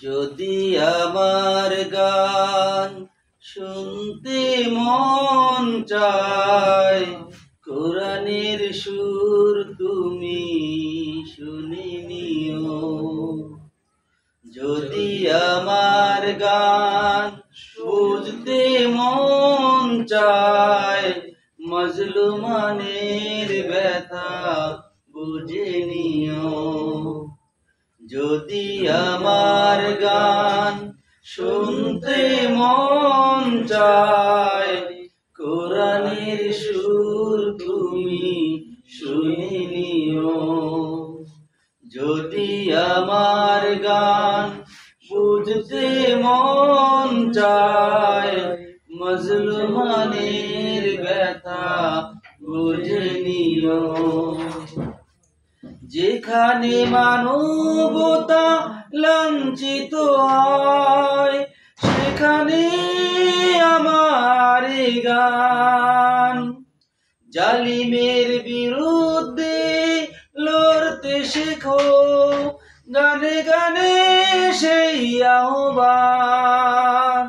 যদি আমার গান শুনতে মন চায়, কোরআনের সুর তুমি শুনে নিও। যদি আমার গান বুঝতে মন চায়, মজলুমানের ব্যথা বুঝে নিও। যদি আমার গান শুনতে মন চায়, কোরআনের সুর তুমি শুনে নিও। যদি আমার গান বুঝতে মন চায়, মজলুমানের ব্যথা বুঝে নিও। যেখানে মানবতা লাঞ্ছিত হয়, সেখানে আমার গান। জালিমের বিরুদ্ধে লড়তে শেখো, গানে গানে সেই আহ্বান।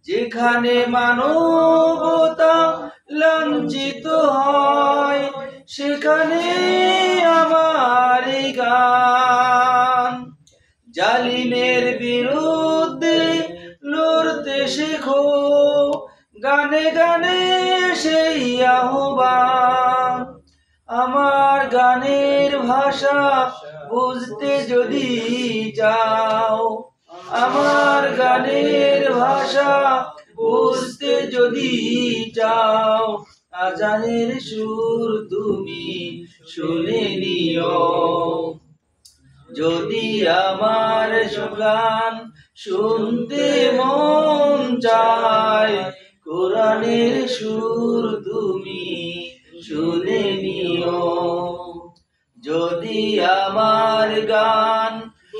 যেখানে মানবতা লাঞ্ছিত হয়, সেখানে আমার গান। জালিমের বিরুদ্ধে লড়তে শেখো, গানে গানে সেই আহ্বান। আমার গানের ভাষা বুঝতে যদি চাও, আমার গানের ভাষা বুঝতে যদি চাও, আজানের সুর তুমি শুনে নিও। যদি আমার গান শুনতে মন চায়, কোরআনের সুর তুমি শুনে নিও। যদি আমার গান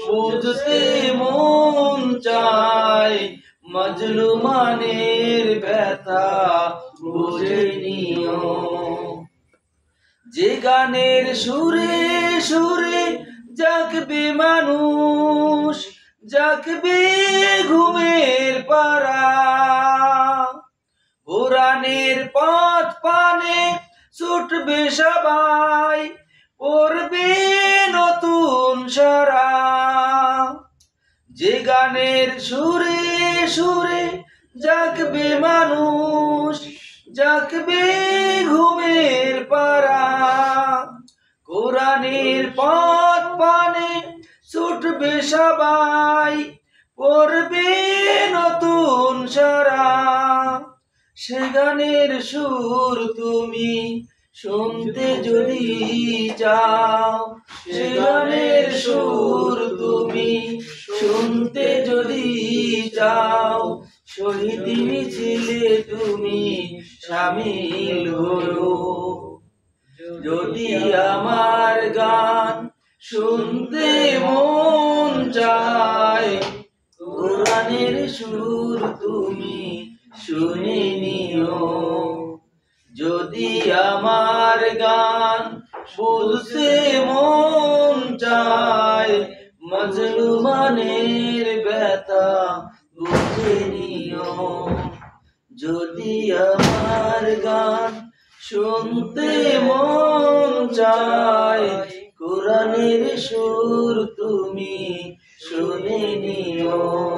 বুঝতে মন চায়, মজলুমানের ব্যথা বুঝে নিও। যে গানের সুরে সুরে জাগবে মানুষ, জাগবে ঘুমের পারা। কোরআনের পথ পানে ছুটবে সবাই, পড়বে নতুন সারা। যে গানের সুরে সুরে জাগবে মানুষ, জাগবে ঘুমের পারা। কোরআনের পথ পানে ছুটবে সবাই, পড়বে নতুন সারা। সে গানের সুর তুমি শুনতে যদি চাও, সে গানের সুর তুমি শুনতে যদি চাও, শহীদ মিছিলে তুমি শামিল হও। যদি আমার গান শুনতে মন চায়, কোরআনের সুর তুমি শুনে নিও। যদি আমার গান বুঝতে মন চায়, মজলুমানের ব্যথা বুঝে নিও। যদি আমার গান শুনতে মন চায়, কোরআনের সুর তুমি শুনে নিও।